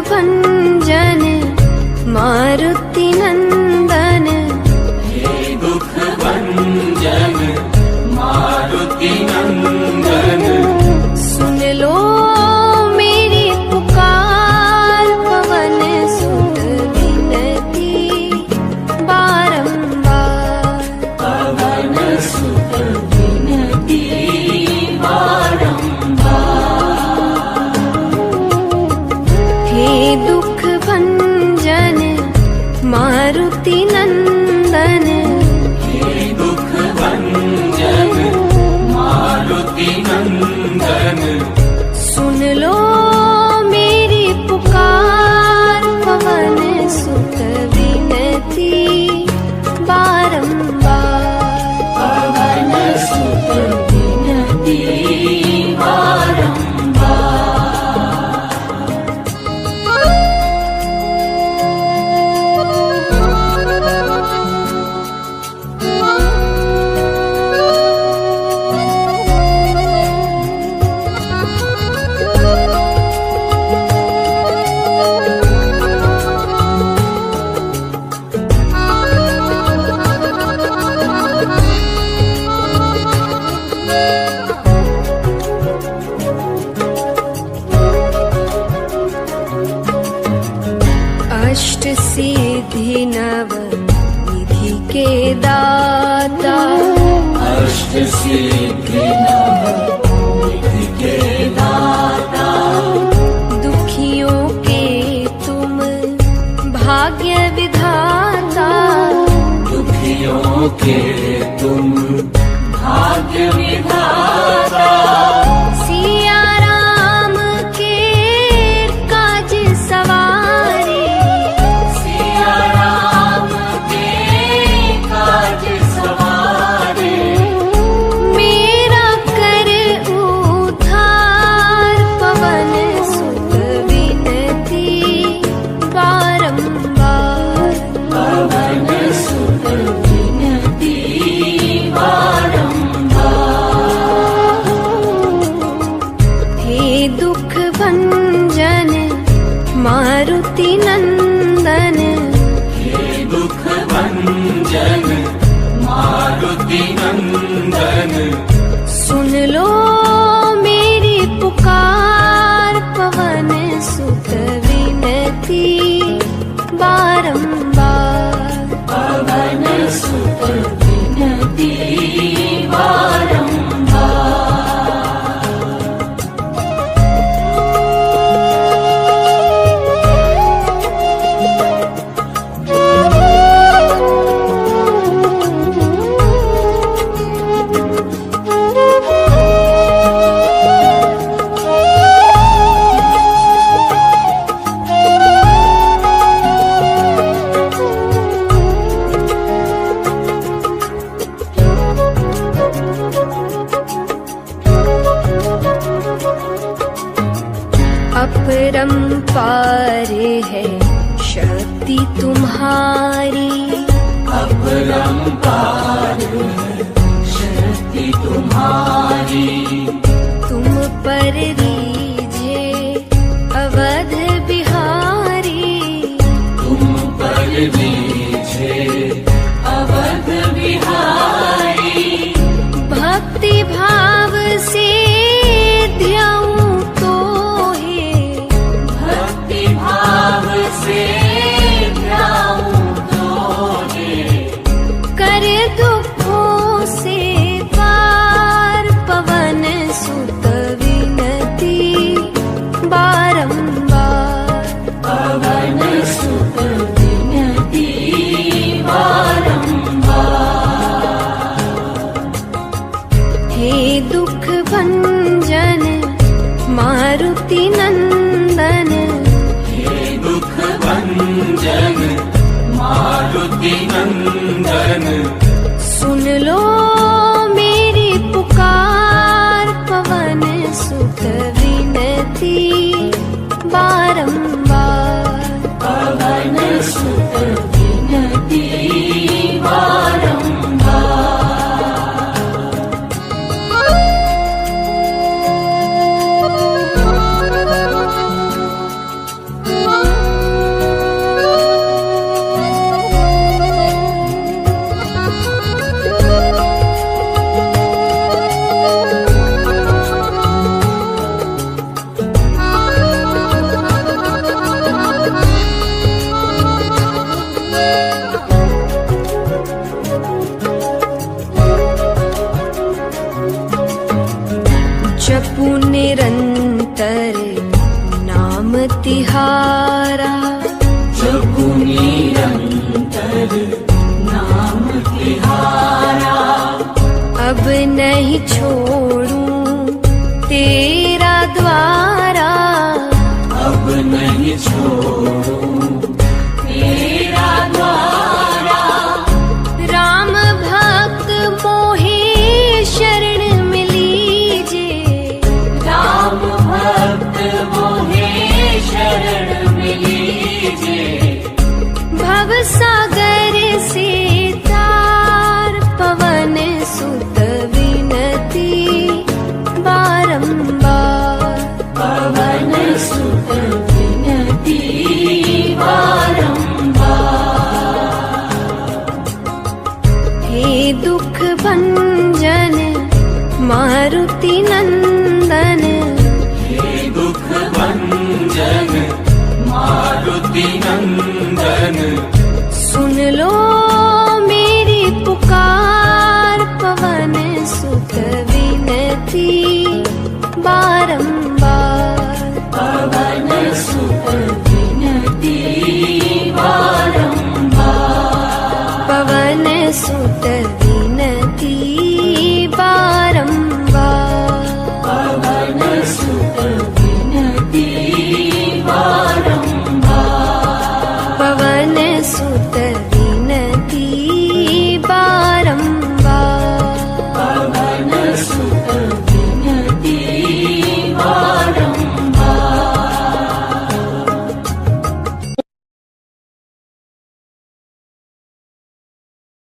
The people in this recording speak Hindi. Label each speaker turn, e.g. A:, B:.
A: भंजन मारुति नंदन,
B: हे दुख भंजन मारुति नंदन,
A: सुन लो मेरी पुकार पवन सुत विनती बारंबार,
B: पवन सुत विनती बारंबार,
A: हे दुख भंजन मारुति नंदन,
B: हे दुख भंजन मारुति नंदन,
A: सुन लो मेरी पुकार पवन सुत विनती बारंबार,
B: पवन सुत विनती
A: अष्ट सिद्धि नव निधि के दाता,
B: अष्ट सिद्धि नवनिधि के दाता,
A: दुखियों के तुम भाग्य विधाता,
B: दुखियों के तुम भाग्य विधाता,
A: सिया राम के काज सवारे,
B: सिया राम के काज सवारे,
A: मेरा कर उद्धार पवन सुत विनती बारंबार,
B: पवन सुत विनती बारंबार,
A: हे दुख भंजन मारुति नंदन,
B: हे दुख भंजन मारुति नंदन,
A: सुन लो मेरी पुकार पवन सुत विनती बारंबार,
B: पवन सुत विनती बारंबार,
A: अपरंपार है शक्ति तुम्हारी,
B: अपरंपार शक्ति तुम्हारी,
A: तुम पर रीझे अवध बिहारी,
B: तुम पर रीझे अवध बिहारी,
A: भक्ति भाव से ध्याऊं तो हे,
B: भक्ति भाव से ध्याऊं तोहे,
A: कर दुखों से पार पवन सुत विनती बारंबार,
B: पवन सुत विनती बारंबार,
A: हे दुख भंजन मारुति नंदन,
B: हे दुख भंजन मारुति नंदन,
A: सुन लो मेरी पुकार पवन सुत विनती बारंबार,
B: पवन सुत विनती बारंबार,
A: नहीं छोड़ूं तेरा द्वारा,
B: अब नहीं छोड़ूं तेरा द्वारा।
A: राम भक्त मोहे शरण में लीजिए,
B: राम भक्त मोहे शरण में लीजिए।
A: भव सागर से तार पवन सुत विनती बारंबार,
B: पवन सुत विनती बारंबार।
A: हे दुख भंजन मारुति नंदन,
B: हे दुख भंजन मारुति नंदन।
A: सुन लो मेरी पुकार पवन सुत विनती बारंबार,
B: पवन सुत विनती बारंबार।
A: पवन सुत